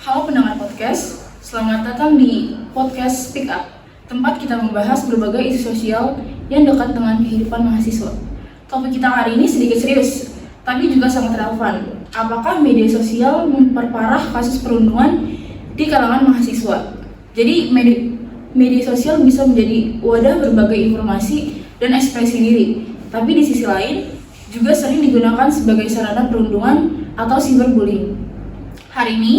Halo pendengar podcast, selamat datang di podcast Speak Up, tempat kita membahas berbagai isu sosial yang dekat dengan kehidupan mahasiswa. Topik kita hari ini sedikit serius, tapi juga sangat relevan. Apakah media sosial memperparah kasus perundungan di kalangan mahasiswa? Jadi media sosial bisa menjadi wadah berbagai informasi dan ekspresi diri, tapi di sisi lain juga sering digunakan sebagai sarana perundungan atau cyberbullying. Hari ini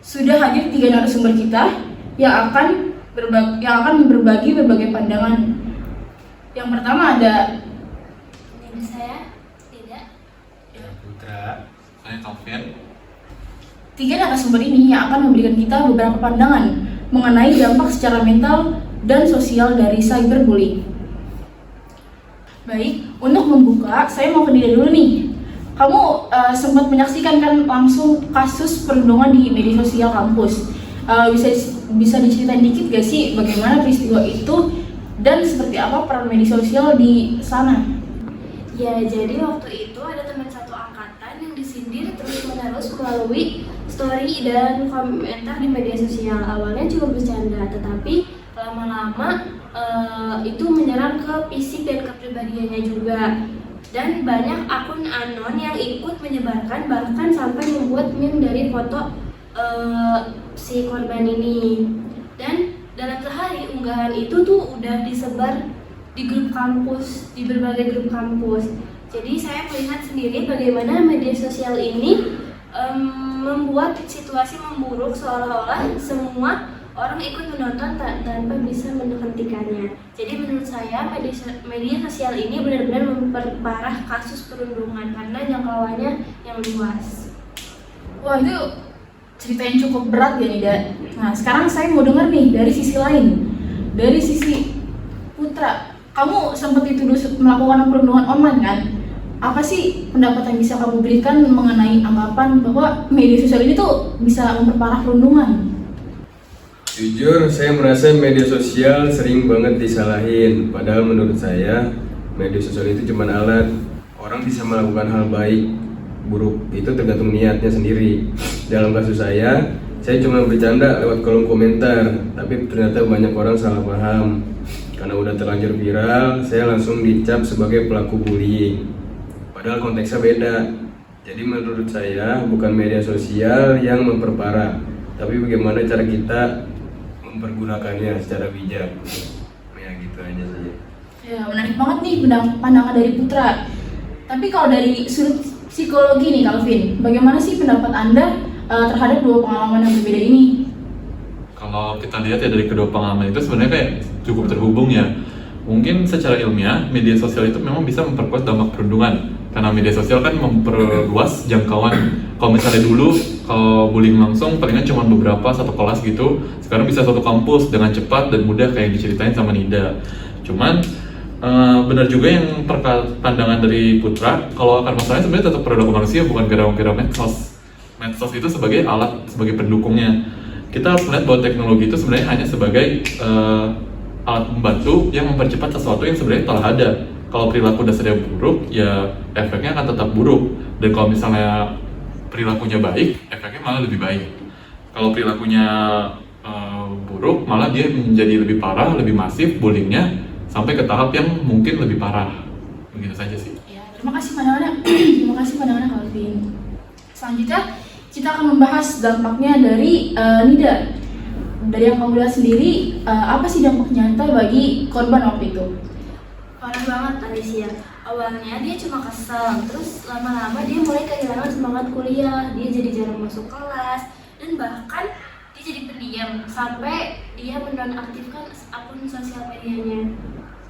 sudah hadir 3 narasumber kita yang akan berbagi berbagai pandangan. Yang pertama ada saya, tidak. Ya, Putra, saya Taufik. 3 narasumber ini yang akan memberikan kita beberapa pandangan mengenai dampak secara mental dan sosial dari cyberbullying. Baik, untuk membuka, saya mau ke Dida dulu nih. Kamu sempat menyaksikan kan langsung kasus perundungan di media sosial kampus. Bisa diceritain dikit gak sih bagaimana peristiwa itu dan seperti apa peran media sosial di sana? Ya, jadi waktu itu ada teman satu angkatan yang disindir terus-menerus melalui story dan komentar di media sosial. Awalnya cuma bercanda, tetapi lama-lama itu menyerang ke fisik dan kepribadiannya juga. Dan banyak akun anon yang ikut menyebarkan, bahkan sampai membuat meme dari foto si korban ini. Dan dalam sehari unggahan itu tuh udah disebar di grup kampus, di berbagai grup kampus. Jadi saya melihat sendiri bagaimana media sosial ini membuat situasi memburuk, seolah-olah semua orang ikut menonton tanpa bisa menghentikannya. Jadi menurut saya media sosial ini benar-benar memperparah kasus perundungan karena jangkauannya yang luas. Wah, itu cerita yang cukup berat ya Nida. Nah, sekarang saya mau dengar nih dari sisi lain. Dari sisi Putra, kamu sempat dituduh melakukan perundungan online kan? Apa sih pendapat yang bisa kamu berikan mengenai anggapan bahwa media sosial ini tuh bisa memperparah perundungan? Jujur, saya merasa media sosial sering banget disalahin. Padahal menurut saya, media sosial itu cuma alat. Orang bisa melakukan hal baik, buruk, itu tergantung niatnya sendiri. Dalam kasus saya cuma bercanda lewat kolom komentar. Tapi ternyata banyak orang salah paham. Karena udah terlanjur viral, saya langsung dicap sebagai pelaku bullying. Padahal konteksnya beda. Jadi menurut saya, bukan media sosial yang memperparah, tapi bagaimana cara kita mempergunakannya secara bijak. Ya gitu aja saja. Ya, menarik banget nih pandangan dari Putra. Tapi kalau dari sudut psikologi nih Calvin, bagaimana sih pendapat Anda terhadap dua pengalaman yang berbeda ini? Kalau kita lihat ya dari kedua pengalaman itu sebenarnya kayak cukup terhubung ya. Mungkin secara ilmiah media sosial itu memang bisa memperkuat dampak perundungan karena media sosial kan memperluas jangkauan. Kalau misalnya dulu kalau bullying langsung palingan cuma beberapa satu kelas gitu, sekarang bisa satu kampus dengan cepat dan mudah kayak diceritain sama Nida. Cuman benar juga yang pandangan dari Putra, kalau akar masalahnya sebenarnya tetap perilaku manusia, bukan gara-gara medsos. Medsos itu sebagai alat, sebagai pendukungnya. Kita harus melihat bahwa teknologi itu sebenarnya hanya sebagai alat membantu yang mempercepat sesuatu yang sebenarnya telah ada. Kalau perilaku dasarnya buruk, ya efeknya akan tetap buruk. Dan kalau misalnya perilakunya baik, efeknya malah lebih baik. Kalau perilakunya buruk, malah dia menjadi lebih parah, lebih masif bullyingnya, sampai ke tahap yang mungkin lebih parah. Begitu saja sih. Ya, terima kasih pandangannya Calvin. Selanjutnya kita akan membahas dampaknya dari Nida. Dari yang kamu lihat sendiri, apa sih dampak nyata bagi korban waktu itu? Parah banget Alicia. Awalnya dia cuma kesel, terus lama-lama dia mulai kehilangan semangat kuliah. Dia jadi jarang masuk kelas dan bahkan dia jadi pendiam sampai dia menonaktifkan akun sosial medianya.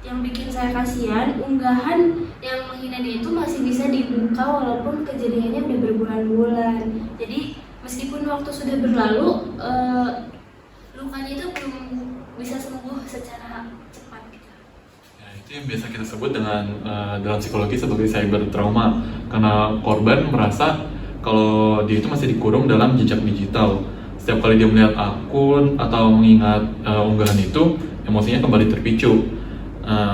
Yang bikin saya kasihan, unggahan yang menghina dia itu masih bisa dibuka walaupun kejadiannya udah berbulan-bulan. Jadi meskipun waktu sudah berlalu, lukanya itu belum bisa sembuh secara cepat gitu. Ya, itu yang biasa kita sebut dengan dalam psikologi sebagai cyber trauma, karena korban merasa kalau dia itu masih dikurung dalam jejak digital. Setiap kali dia melihat akun atau mengingat unggahan itu, emosinya kembali terpicu.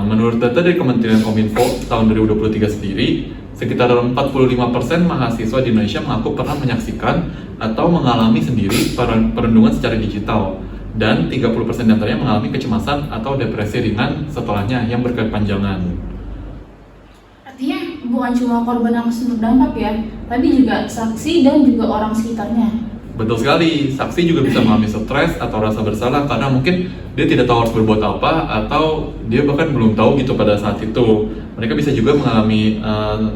Menurut data dari Kementerian Kominfo tahun 2023 sendiri, sekitar 45% mahasiswa di Indonesia mengaku pernah menyaksikan atau mengalami sendiri perundungan secara digital, dan 30% diantaranya mengalami kecemasan atau depresi ringan setelahnya yang berkepanjangan. Artinya bukan cuma korban yang langsung terdampak ya, tapi juga saksi dan juga orang sekitarnya. Betul sekali, saksi juga bisa mengalami stres atau rasa bersalah karena mungkin dia tidak tahu harus berbuat apa, atau dia bahkan belum tahu gitu pada saat itu. Mereka bisa juga mengalami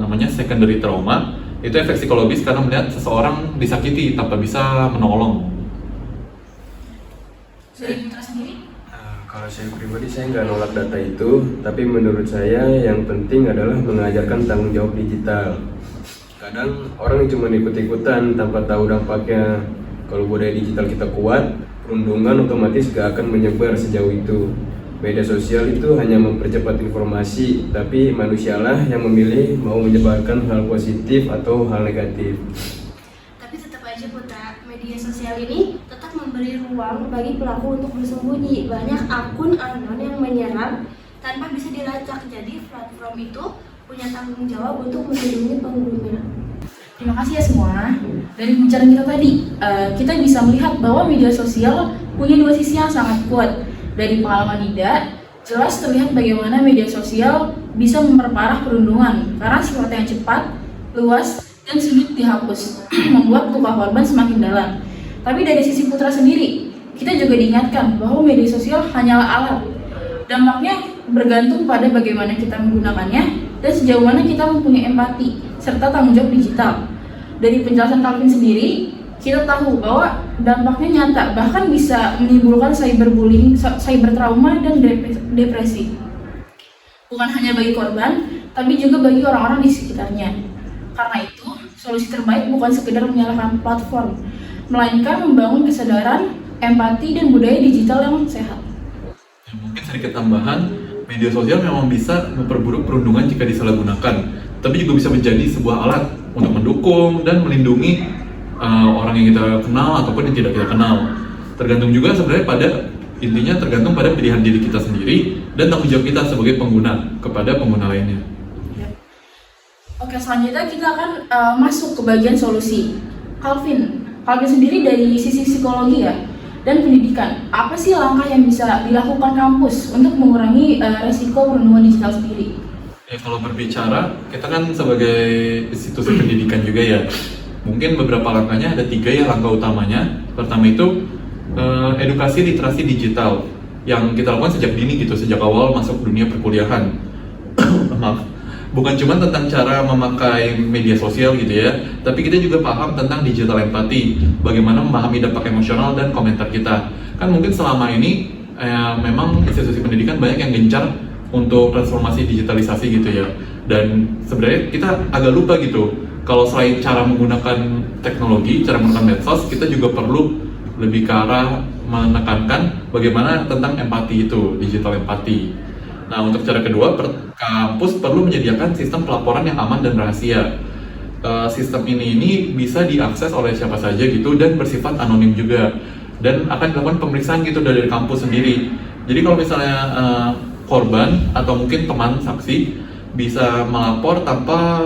namanya secondary trauma, itu efek psikologis karena melihat seseorang disakiti tanpa bisa menolong. Dari Putra sendiri? Kalau saya pribadi saya nggak nolak data itu, tapi menurut saya yang penting adalah mengajarkan tanggung jawab digital. Kadang orang cuma ikut-ikutan tanpa tahu dampaknya. Kalau budaya digital kita kuat, perundungan otomatis gak akan menyebar sejauh itu. Media sosial itu hanya mempercepat informasi, tapi manusialah yang memilih mau menyebarkan hal positif atau hal negatif. Tapi tetap aja Putra, media sosial ini tetap memberi ruang bagi pelaku untuk bersembunyi. Banyak akun anon yang menyerang tanpa bisa dilacak, jadi platform itu punya tanggung jawab untuk melindungi pengguna. Terima kasih ya semua. Dari pembicaraan kita tadi, kita bisa melihat bahwa media sosial punya dua sisi yang sangat kuat. Dari pengalaman Ida, jelas terlihat bagaimana media sosial bisa memperparah perundungan karena sifatnya yang cepat, luas, dan sulit dihapus, membuat luka korban semakin dalam. Tapi dari sisi Putra sendiri, kita juga diingatkan bahwa media sosial hanyalah alat. Dampaknya bergantung pada bagaimana kita menggunakannya dan sejauh mana kita mempunyai empati serta tanggung jawab digital. Dari penjelasan Calvin sendiri, kita tahu bahwa dampaknya nyata, bahkan bisa menimbulkan cyberbullying, cybertrauma, dan depresi. Bukan hanya bagi korban, tapi juga bagi orang-orang di sekitarnya. Karena itu, solusi terbaik bukan sekedar menyalahkan platform, melainkan membangun kesadaran, empati, dan budaya digital yang sehat. Mungkin sedikit tambahan, media sosial memang bisa memperburuk perundungan jika disalahgunakan, tapi juga bisa menjadi sebuah alat untuk mendukung dan melindungi orang yang kita kenal ataupun yang tidak kita kenal. Tergantung juga sebenarnya tergantung pada pilihan diri kita sendiri dan tanggung jawab kita sebagai pengguna kepada pengguna lainnya. Oke, selanjutnya kita akan masuk ke bagian solusi. Calvin sendiri dari sisi psikologi ya dan pendidikan, apa sih langkah yang bisa dilakukan kampus untuk mengurangi resiko perundungan digital sendiri? Ya, kalau berbicara, kita kan sebagai institusi pendidikan juga ya, mungkin beberapa langkahnya ada 3 ya langkah utamanya. Pertama itu edukasi literasi digital yang kita lakukan sejak dini gitu, sejak awal masuk dunia perkuliahan. Maaf, bukan cuma tentang cara memakai media sosial gitu ya, tapi kita juga paham tentang digital empati, bagaimana memahami dampak emosional dan komentar kita. Kan mungkin selama ini memang institusi pendidikan banyak yang gencar untuk transformasi digitalisasi gitu ya, dan sebenarnya kita agak lupa gitu kalau selain cara menggunakan teknologi, cara menggunakan medsos, kita juga perlu lebih ke arah menekankan bagaimana tentang empati itu, digital empati. Nah, untuk cara kedua, kampus perlu menyediakan sistem pelaporan yang aman dan rahasia. Sistem ini bisa diakses oleh siapa saja gitu dan bersifat anonim juga, dan akan dilakukan pemeriksaan gitu dari kampus sendiri. Jadi kalau misalnya korban atau mungkin teman saksi bisa melapor tanpa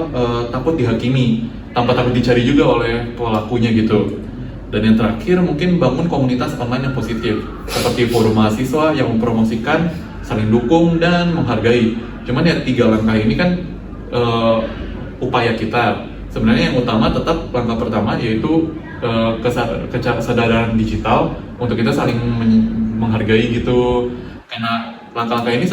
takut dihakimi, tanpa takut dicari juga oleh pelakunya gitu. Dan yang terakhir mungkin bangun komunitas online yang positif, seperti forum mahasiswa yang mempromosikan saling dukung dan menghargai. Cuman ya 3 langkah ini kan upaya kita. Sebenarnya yang utama tetap langkah pertama yaitu kesadaran digital untuk kita saling menghargai gitu. Karena langkah-langkah ini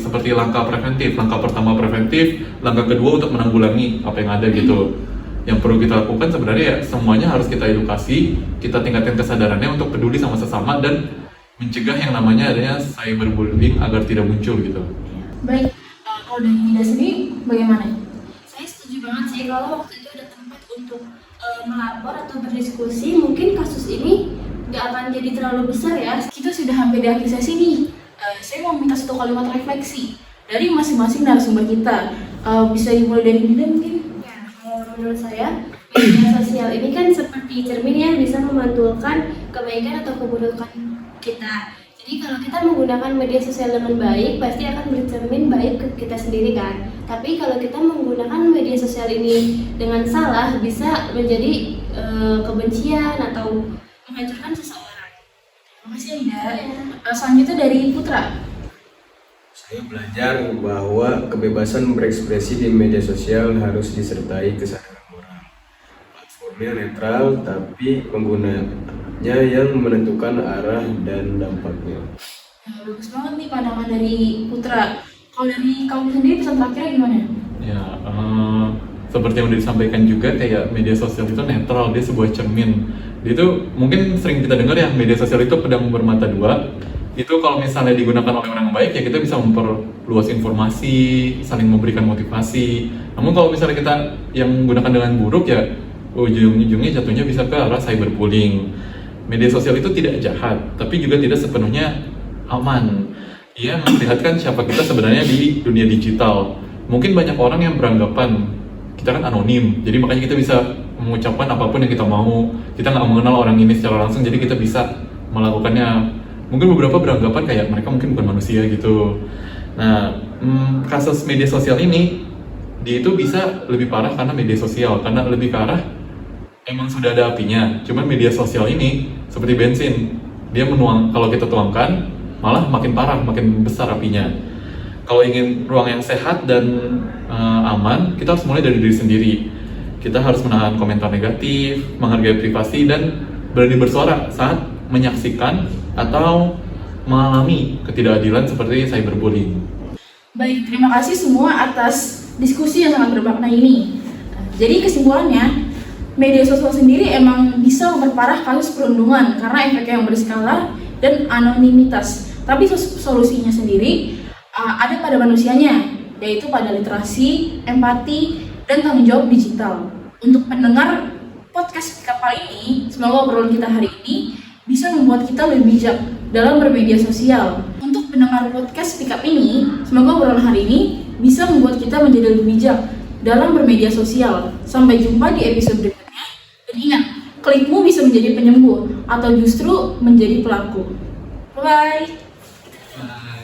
seperti langkah preventif. Langkah pertama preventif, langkah kedua untuk menanggulangi apa yang ada gitu. Yang perlu kita lakukan sebenarnya ya semuanya harus kita edukasi, kita tingkatkan kesadarannya untuk peduli sama sesama dan mencegah yang namanya adanya cyberbullying agar tidak muncul gitu. Baik, kalau dari Ida sendiri bagaimana? Saya setuju banget sih kalau waktu itu ada tempat untuk melapor atau berdiskusi, mungkin kasus ini nggak akan jadi terlalu besar ya. Kita sudah hampir di akhir sesi nih. Saya mau minta 1 kalimat refleksi dari masing-masing narasumber kita. Bisa dimulai dari Ida mungkin? Ya, kalau menurut saya media sosial ini kan seperti cermin yang bisa memantulkan kebaikan atau keburukan kita. Jadi kalau kita menggunakan media sosial dengan baik, pasti akan bercermin baik ke kita sendiri kan. Tapi kalau kita menggunakan media sosial ini dengan salah, bisa menjadi kebencian atau menghancurkan seseorang. Makasih Ida. Selanjutnya dari Putra. Saya belajar bahwa kebebasan berekspresi di media sosial harus disertai kesadaran moral. Platformnya netral, tapi penggunanya yang menentukan arah dan dampaknya. Nah, bagus banget nih pandangan dari Putra. Kalau dari kamu sendiri pesan terakhirnya gimana? Ya, seperti yang udah disampaikan juga, kayak media sosial itu netral, dia sebuah cermin. Dia itu mungkin sering kita dengar ya, media sosial itu pedang bermata dua. Itu kalau misalnya digunakan oleh orang yang baik, ya kita bisa memperluas informasi, saling memberikan motivasi. Namun kalau misalnya kita yang menggunakan dengan buruk, ya ujung-ujungnya jatuhnya bisa ke arah cyberbullying. Media sosial itu tidak jahat, tapi juga tidak sepenuhnya aman. Ia memperlihatkan siapa kita sebenarnya di dunia digital. Mungkin banyak orang yang beranggapan kita kan anonim, jadi makanya kita bisa mengucapkan apapun yang kita mau. Kita nggak mengenal orang ini secara langsung, jadi kita bisa melakukannya. Mungkin beberapa beranggapan kayak mereka mungkin bukan manusia gitu. Nah, kasus media sosial ini, dia itu bisa lebih parah karena media sosial, karena lebih ke arah emang sudah ada apinya. Cuman media sosial ini seperti bensin, dia menuang, kalau kita tuangkan malah makin parah, makin besar apinya. Kalau ingin ruang yang sehat dan aman, kita harus mulai dari diri sendiri. Kita harus menahan komentar negatif, menghargai privasi, dan berani bersuara saat menyaksikan atau mengalami ketidakadilan seperti cyberbullying. Baik, terima kasih semua atas diskusi yang sangat bermakna ini. Jadi kesimpulannya, media sosial sendiri emang bisa memperparah kasus perundungan karena efek yang berskala dan anonimitas. Tapi solusinya sendiri ada pada manusianya, yaitu pada literasi, empati, dan tanggung jawab digital. Untuk pendengar podcast Pick Up kali ini, semoga obrolan kita hari ini bisa membuat kita lebih bijak dalam bermedia sosial. Untuk pendengar podcast Pick Up ini, semoga obrolan hari ini bisa membuat kita menjadi lebih bijak dalam bermedia sosial. Sampai jumpa di episode berikutnya. Dan ingat, klikmu bisa menjadi penyembuh atau justru menjadi pelaku. Bye! Bye.